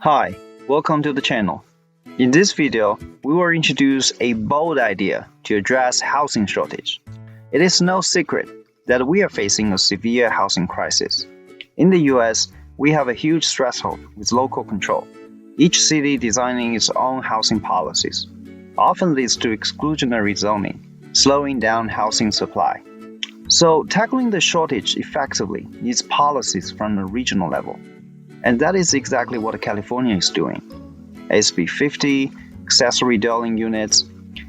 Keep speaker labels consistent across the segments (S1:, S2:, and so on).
S1: Hi, welcome to the channel. In this video, we will introduce a bold idea to address housing shortage. It is no secret that we are facing a severe housing crisis. In the US, we have a huge threshold with local control. Each city designing its own housing policies often leads to exclusionary zoning, slowing down housing supply. So, tackling the shortage effectively needs policies from the regional level. And that is exactly what California is doing. SB 50, accessory dwelling units,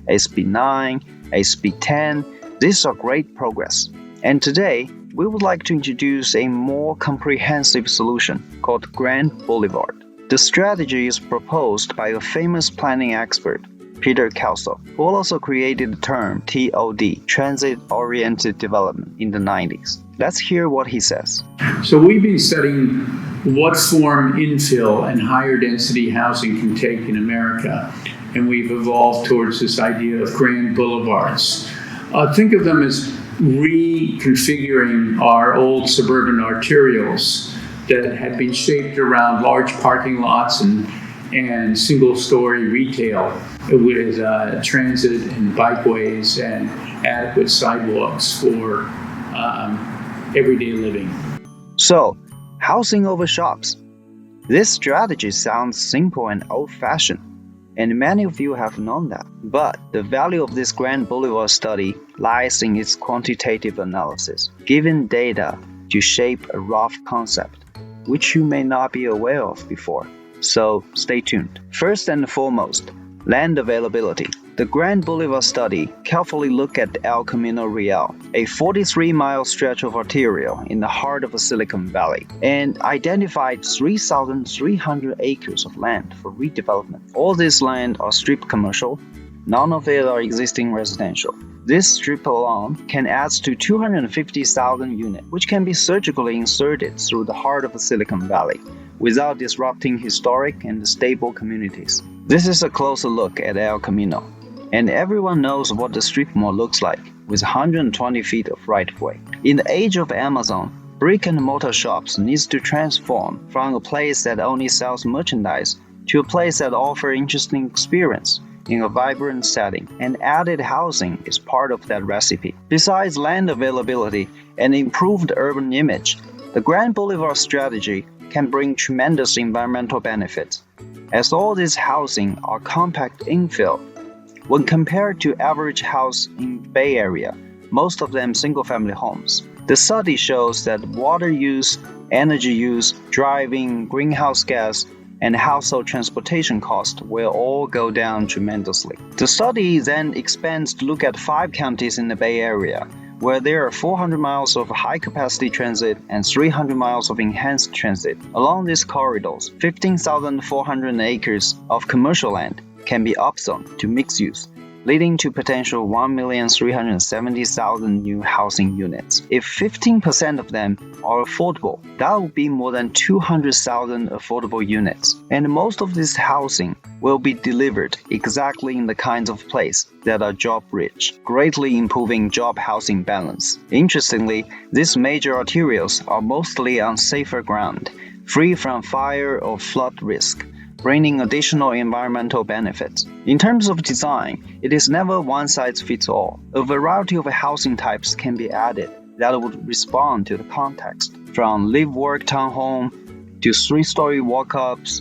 S1: SB 9, SB 10, these are great progress. And today, we would like to introduce a more comprehensive solution called Grand Boulevard. The strategy is proposed by a famous planning expert, Peter Kelso, who also created the term TOD, Transit-Oriented Development, in the 90s. Let's hear what he says.
S2: So we've been studying what form infill and higher density housing can take in America, and we've evolved towards this idea of grand boulevards. Think of them as reconfiguring our old suburban arterials that had been shaped around large parking lots and single-story retail with transit and bikeways and adequate sidewalks for everyday living.
S1: So, housing over shops. This strategy sounds simple and old-fashioned, and many of you have known that. But the value of this Grand Boulevard study lies in its quantitative analysis, giving data to shape a rough concept, which you may not be aware of before. So, stay tuned. First and foremost, land availability. The Grand Boulevard study carefully looked at El Camino Real, a 43-mile stretch of arterial in the heart of Silicon Valley, and identified 3,300 acres of land for redevelopment. All this land are strip commercial, none of it are existing residential. This strip alone can add to 250,000 units, which can be surgically inserted through the heart of Silicon Valley, without disrupting historic and stable communities. This is a closer look at El Camino. And everyone knows what the strip mall looks like, with 120 feet of right-of-way. In the age of Amazon, brick-and-mortar shops need to transform from a place that only sells merchandise to a place that offers interesting experience in a vibrant setting, and added housing is part of that recipe. Besides land availability and improved urban image, the Grand Boulevard strategy can bring tremendous environmental benefits, as all this housing are compact infill. When compared to average house in Bay Area, most of them single-family homes, the study shows that water use, energy use, driving, greenhouse gas, and household transportation costs will all go down tremendously. The study then expands to look at 5 counties in the Bay Area, where there are 400 miles of high-capacity transit and 300 miles of enhanced transit. Along these corridors, 15,400 acres of commercial land can be upzoned to mixed use, leading to potential 1,370,000 new housing units. If 15% of them are affordable, that would be more than 200,000 affordable units. And most of this housing will be delivered exactly in the kinds of place that are job-rich, greatly improving job-housing balance. Interestingly, these major arterials are mostly on safer ground, free from fire or flood risk, bringing additional environmental benefits. In terms of design, it is never one-size-fits-all. A variety of housing types can be added that would respond to the context, from live-work townhome to 3-story walk-ups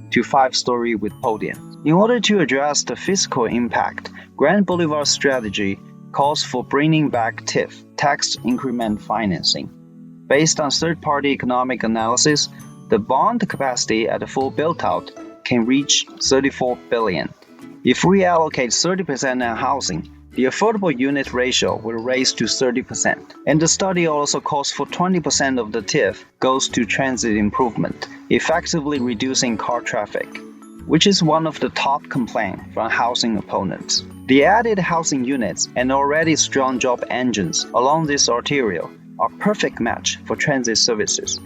S1: to 5-story with podiums. In order to address the fiscal impact, Grand Boulevard strategy calls for bringing back TIF, tax increment financing. Based on third-party economic analysis, the bond capacity at a full built-out can reach $34 billion. If we allocate 30% on housing, the affordable unit ratio will raise to 30%. And the study also calls for 20% of the TIF goes to transit improvement, effectively reducing car traffic, which is one of the top complaints from housing opponents. The added housing units and already strong job engines along this arterial are a perfect match for transit services,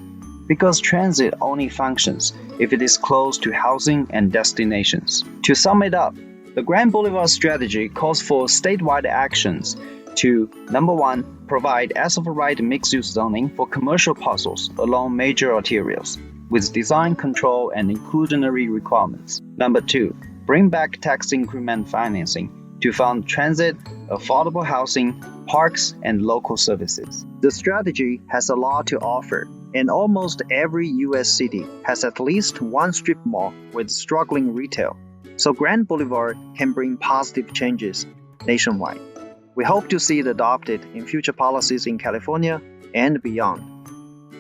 S1: because transit only functions if it is close to housing and destinations. To sum it up, the Grand Boulevard strategy calls for statewide actions to, number 1, provide as-of-right mixed-use zoning for commercial parcels along major arterials. with design control and inclusionary requirements. Number 2, bring back tax increment financing to fund transit, affordable housing, parks, and local services. The strategy has a lot to offer, and almost every US city has at least one strip mall with struggling retail, so Grand Boulevard can bring positive changes nationwide. We hope to see it adopted in future policies in California and beyond.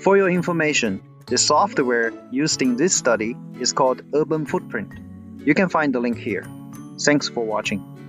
S1: For your information, the software used in this study is called UrbanFootprint. You can find the link here. Thanks for watching.